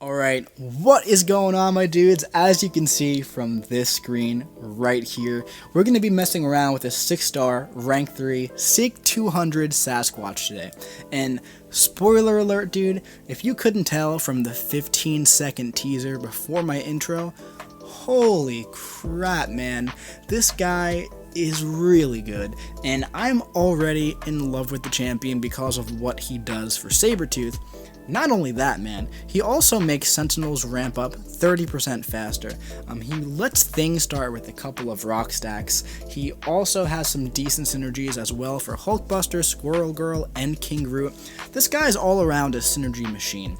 Alright, what is going on, my dudes? As you can see from this screen right here, we're going to be messing around with a 6-star, rank 3, Sig 200 Sasquatch today. And spoiler alert, dude, if you couldn't tell from the 15-second teaser before my intro, holy crap, man, this guy is really good, and I'm already in love with the champion because of what he does for Sabretooth. Not only that, man, he also makes Sentinels ramp up 30% faster. He lets things start with a couple of rock stacks. He also has some decent synergies as well for Hulkbuster, Squirrel Girl, and King Groot. This guy's all around a synergy machine.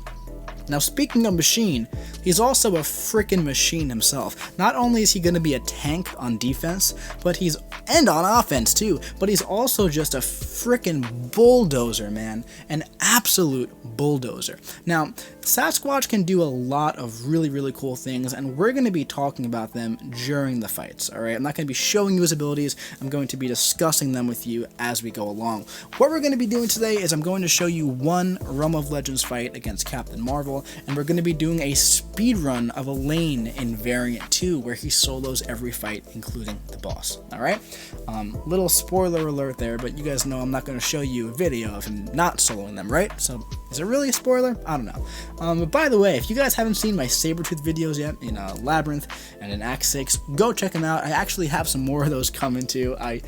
Now, speaking of machine, he's also a freaking machine himself. Not only is he going to be a tank on defense, and on offense too, but he's also just a freaking bulldozer, man. An absolute bulldozer. Now, Sasquatch can do a lot of really cool things, and we're going to be talking about them during the fights, alright? I'm not going to be showing you his abilities, I'm going to be discussing them with you as we go along. What we're going to be doing today is I'm going to show you one Realm of Legends fight against Captain Marvel, and we're going to be doing a speed run of a lane in Variant 2 where he solos every fight, including the boss, alright? Little spoiler alert there, but you guys know I'm not going to show you a video of him not soloing them, right? So, is it really a spoiler? I don't know. But by the way, if you guys haven't seen my Sabretooth videos yet, in Labyrinth and in Act 6, go check them out. I actually have some more of those coming too. I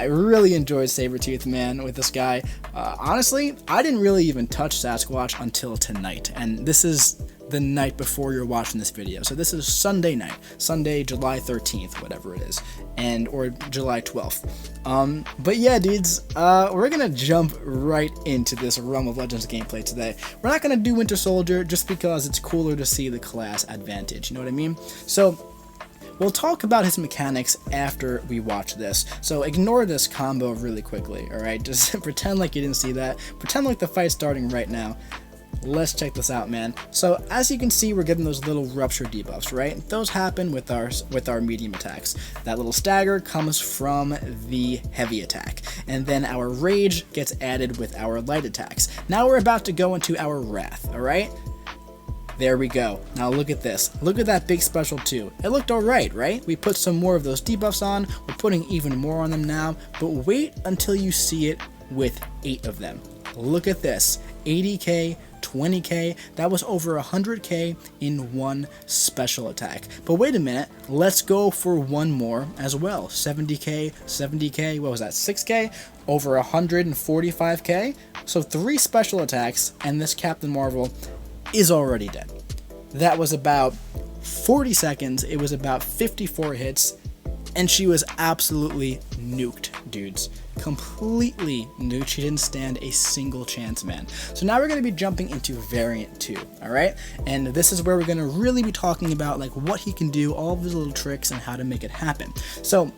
really enjoyed Sabretooth, man, with this guy. Honestly, I didn't really even touch Sasquatch until tonight, and this is the night before you're watching this video. So this is Sunday night, Sunday, July 13th, whatever it is, or July 12th. But yeah, dudes, we're gonna jump right into this Realm of Legends gameplay today. We're not gonna do Winter Soldier just because it's cooler to see the class advantage, you know what I mean? So we'll talk about his mechanics after we watch this, so ignore this combo really quickly, alright? Just pretend like you didn't see that, pretend like the fight's starting right now. Let's check this out, man. So as you can see, we're getting those little rupture debuffs, right? Those happen with our medium attacks. That little stagger comes from the heavy attack, and then our rage gets added with our light attacks. Now we're about to go into our wrath, all right? There we go. Now look at this. Look at that big special too. It looked alright, right? We put some more of those debuffs on. We're putting even more on them now, but wait until you see it with 8 of them. Look at this. 80k, 20k, that was over 100k in one special attack. But wait a minute, let's go for one more as well. 70k, what was that, 6k? Over 145k? So 3 special attacks, and this Captain Marvel is already dead. That was about 40 seconds, it was about 54 hits, and she was absolutely nuked, dudes. Completely nuked. She didn't stand a single chance, man. So now we're going to be jumping into Variant 2, alright? And this is where we're going to really be talking about like what he can do, all of his little tricks, and how to make it happen. So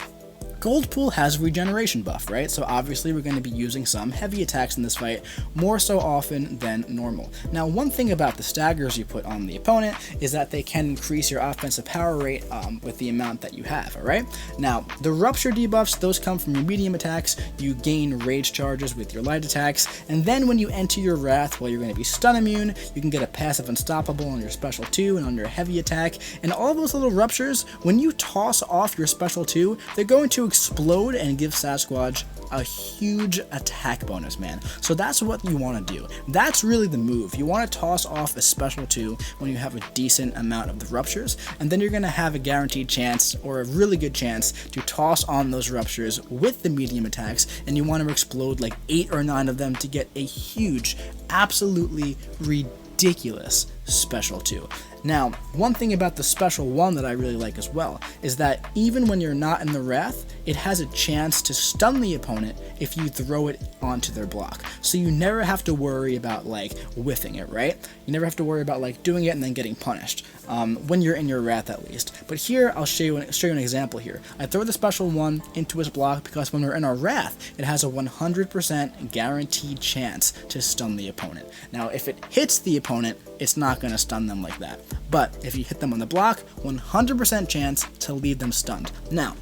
Goldpool has regeneration buff, right? So obviously we're going to be using some heavy attacks in this fight, more so often than normal. Now, one thing about the staggers you put on the opponent is that they can increase your offensive power rate with the amount that you have, alright? Now, the rupture debuffs, those come from your medium attacks, you gain rage charges with your light attacks, and then when you enter your wrath, well, you're going to be stun immune, you can get a passive unstoppable on your special 2 and on your heavy attack, and all those little ruptures, when you toss off your special 2, they're going to explode and give Sasquatch a huge attack bonus, man. So that's what you want to do. That's really the move. You want to toss off a special 2 when you have a decent amount of the ruptures, and then you're going to have a guaranteed chance, or a really good chance, to toss on those ruptures with the medium attacks, and you want to explode like 8 or 9 of them to get a huge, absolutely ridiculous special 2. Now, one thing about the special 1 that I really like as well is that even when you're not in the wrath, it has a chance to stun the opponent if you throw it onto their block. So you never have to worry about like whiffing it, right? You never have to worry about like doing it and then getting punished. When you're in your wrath at least. But here, I'll show you an example here. I throw the special 1 into his block because when we're in our wrath, it has a 100% guaranteed chance to stun the opponent. Now, if it hits the opponent, it's not going to stun them like that. But if you hit them on the block, 100% chance to leave them stunned. Now,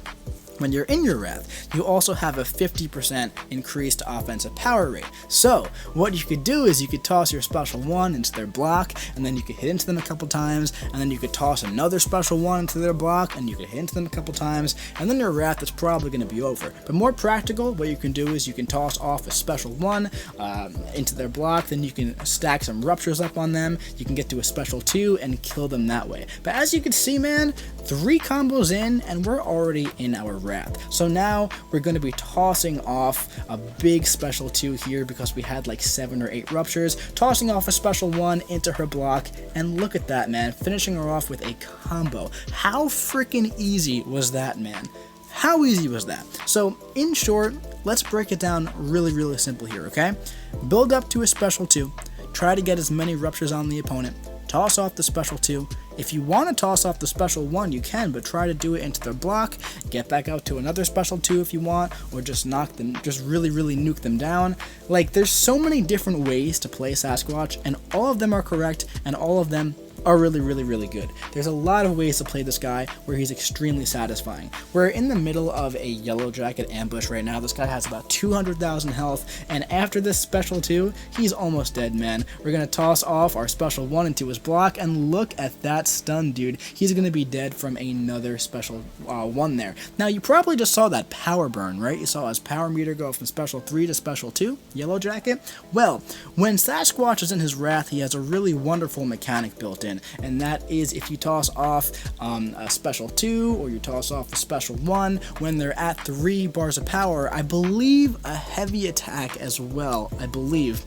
When you're in your Wrath, you also have a 50% increased offensive power rate. So, what you could do is you could toss your special 1 into their block, and then you could hit into them a couple times, and then you could toss another special 1 into their block, and you could hit into them a couple times, and then your Wrath is probably going to be over. But more practical, what you can do is you can toss off a special 1 into their block, then you can stack some Ruptures up on them, you can get to a special 2, and kill them that way. But as you can see, man, 3 combos in, and we're already in our Wrath. So now we're going to be tossing off a big special 2 here because we had like 7 or 8 Ruptures, tossing off a special 1 into her block, and look at that, man, finishing her off with a combo. How freaking easy was that, man? How easy was that? So in short, let's break it down really simple here, okay? Build up to a special 2, try to get as many Ruptures on the opponent, toss off the special 2. If you want to toss off the special 1, you can, but try to do it into their block, get back out to another special 2 if you want, or just knock them, just really nuke them down. Like, there's so many different ways to play Sasquatch, and all of them are correct, and all of them are really good. There's a lot of ways to play this guy where he's extremely satisfying. We're in the middle of a Yellow Jacket ambush right now. This guy has about 200,000 health, and after this special 2, he's almost dead, man. We're gonna toss off our special 1 into his block, and look at that stun, dude. He's gonna be dead from another special 1 there. Now, you probably just saw that power burn, right? You saw his power meter go from special 3 to special 2, Yellow Jacket. Well, when Sasquatch is in his Wrath, he has a really wonderful mechanic built in, and that is if you toss off a special 2 or you toss off a special 1, when they're at 3 bars of power, I believe a heavy attack as well, I believe,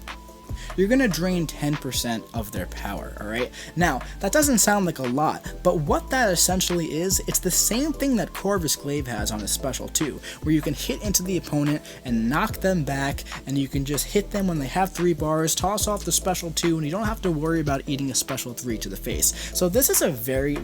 you're going to drain 10% of their power, alright? Now, that doesn't sound like a lot, but what that essentially is, it's the same thing that Corvus Glaive has on his special 2, where you can hit into the opponent and knock them back, and you can just hit them when they have 3 bars, toss off the special 2, and you don't have to worry about eating a special 3 to the face. So this is a very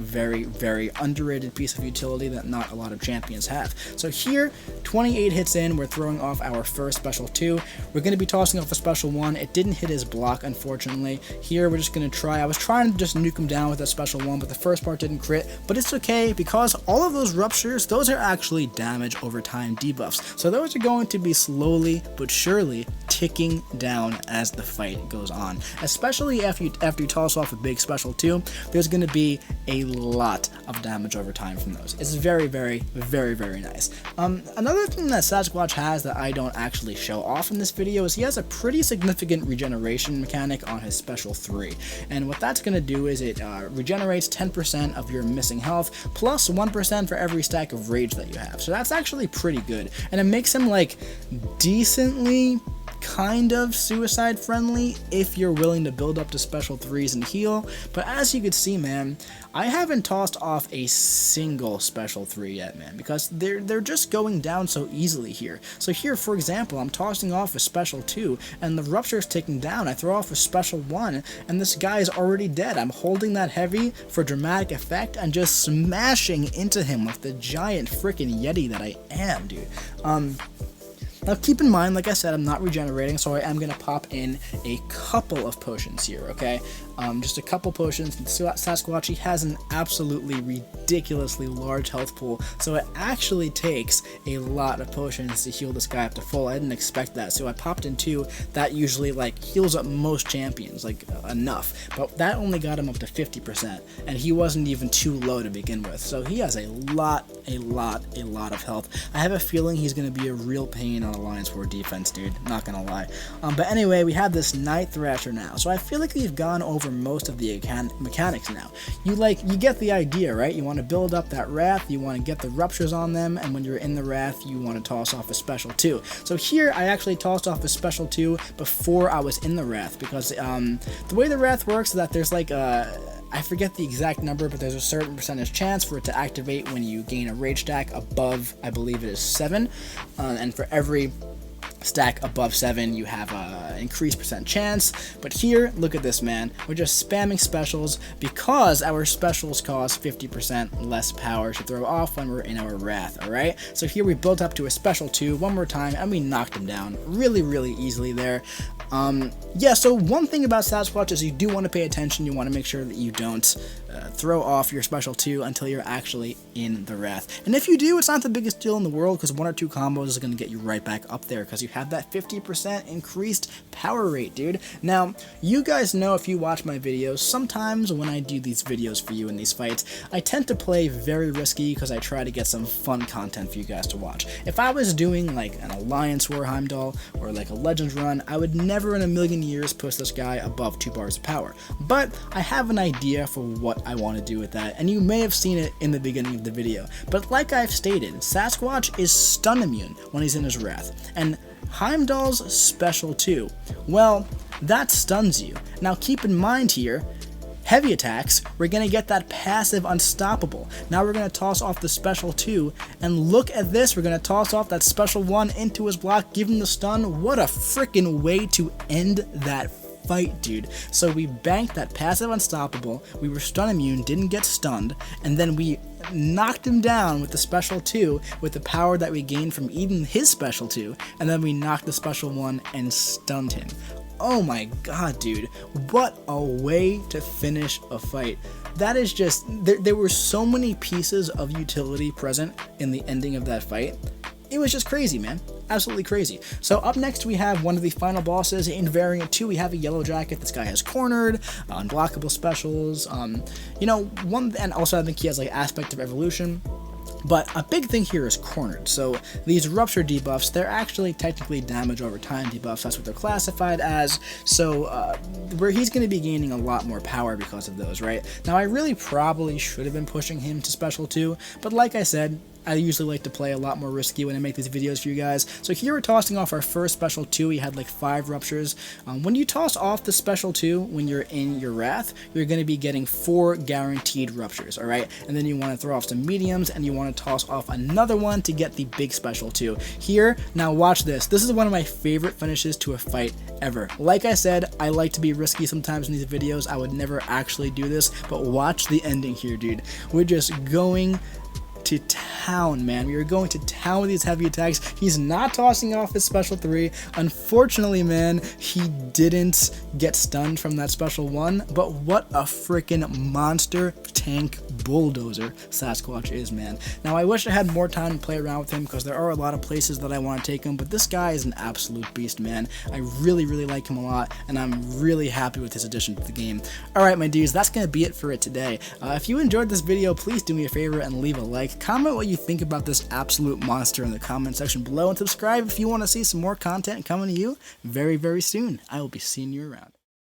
underrated piece of utility that not a lot of champions have. So here, 28 hits in, we're throwing off our first special 2. We're going to be tossing off a special 1. It didn't hit his block, unfortunately. Here we're just going to try. I was trying to just nuke him down with that special 1, but the first part didn't crit, but it's okay because all of those Ruptures, those are actually damage over time debuffs. So those are going to be slowly but surely ticking down as the fight goes on. Especially after you toss off a big special 2, there's going to be a lot of damage over time from those. It's very nice. Another thing that Sasquatch has that I don't actually show off in this video is he has a pretty significant regeneration mechanic on his special 3, and what that's going to do is it regenerates 10% of your missing health plus 1% for every stack of rage that you have. So that's actually pretty good, and it makes him like decently kind of suicide friendly if you're willing to build up to special 3s and heal. But as you can see, man, I haven't tossed off a single special 3 yet, man, because they're just going down so easily here. So here, for example, I'm tossing off a special 2 and the Rupture's ticking down. I throw off a special 1 and this guy is already dead. I'm holding that heavy for dramatic effect and just smashing into him with the giant freaking Yeti that I am, dude. Now keep in mind, like I said, I'm not regenerating, so I am going to pop in a couple of potions here, okay? Just a couple potions. Sasquatch, he has an absolutely ridiculously large health pool, so it actually takes a lot of potions to heal this guy up to full. I didn't expect that, so I popped in 2. That usually like heals up most champions, like enough, but that only got him up to 50%, and he wasn't even too low to begin with, so he has a lot of health. I have a feeling he's going to be a real pain on Alliance War defense, dude, not gonna lie. But anyway, we have this Night Thrasher now, so I feel like we've gone over most of the mechanics now. You get the idea, right? You want to build up that Wrath, you want to get the Ruptures on them, and when you're in the Wrath, you want to toss off a special 2. So here, I actually tossed off a special 2 before I was in the Wrath, because the way the Wrath works is that there's like I forget the exact number, but there's a certain percentage chance for it to activate when you gain a rage stack above, I believe it is 7, and for every stack above 7 you have a increased percent chance. But here, look at this, man, we're just spamming specials because our specials cost 50% less power to throw off when we're in our Wrath. Alright, so here we built up to a special 2 one more time and we knocked him down really easily there. Yeah, so one thing about Sasquatch is you do want to pay attention. You want to make sure that you don't throw off your special 2 until you're actually in the Wrath. And if you do, it's not the biggest deal in the world, because 1 or 2 combos is going to get you right back up there, because you have that 50% increased power rate, dude. Now, you guys know, if you watch my videos, sometimes when I do these videos for you in these fights, I tend to play very risky because I try to get some fun content for you guys to watch. If I was doing like an Alliance War Heimdall or like a Legends run, I would never in a million years push this guy above 2 bars of power. But I have an idea for what I want to do with that, and you may have seen it in the beginning of the video. But like I've stated, Sasquatch is stun immune when he's in his Wrath, and Heimdall's special 2, well, that stuns you. Now keep in mind here, heavy attacks, we're going to get that passive unstoppable. Now we're going to toss off the special 2, and look at this, we're going to toss off that special 1 into his block, give him the stun. What a freaking way to end that fight, dude. So we banked that passive unstoppable, we were stun immune, didn't get stunned, and then we knocked him down with the special 2 with the power that we gained from even his special 2, and then we knocked the special 1 and stunned him. Oh my god, dude, what a way to finish a fight. That is just, there were so many pieces of utility present in the ending of that fight. It was just crazy, man. Absolutely crazy. So up next we have one of the final bosses in Variant 2. We have a Yellow Jacket. This guy has cornered, unblockable specials, you know, and also I think he has like Aspect of Evolution. But a big thing here is cornered. So these rupture debuffs, they're actually technically damage over time debuffs. That's what they're classified as. So where he's going to be gaining a lot more power because of those, right? Now I really probably should have been pushing him to special 2, but like I said, I usually like to play a lot more risky when I make these videos for you guys. So here we're tossing off our first special 2. We had like 5 ruptures. When you toss off the special 2 when you're in your Wrath, you're going to be getting 4 guaranteed ruptures, alright? And then you want to throw off some mediums, and you want to toss off another one to get the big special 2. Here, now watch this. This is one of my favorite finishes to a fight ever. Like I said, I like to be risky sometimes in these videos. I would never actually do this, but watch the ending here, dude. We're just going to town, man. We are going to town with these heavy attacks. He's not tossing off his special 3. Unfortunately, man, he didn't get stunned from that special 1, but what a freaking monster tank bulldozer Sasquatch is, man. Now, I wish I had more time to play around with him because there are a lot of places that I want to take him, but this guy is an absolute beast, man. I really, really like him a lot, and I'm really happy with his addition to the game. Alright, my dudes, that's going to be it for it today. If you enjoyed this video, please do me a favor and leave a like. Comment what you think about this absolute monster in the comment section below, and subscribe if you want to see some more content coming to you very, very soon. I will be seeing you around.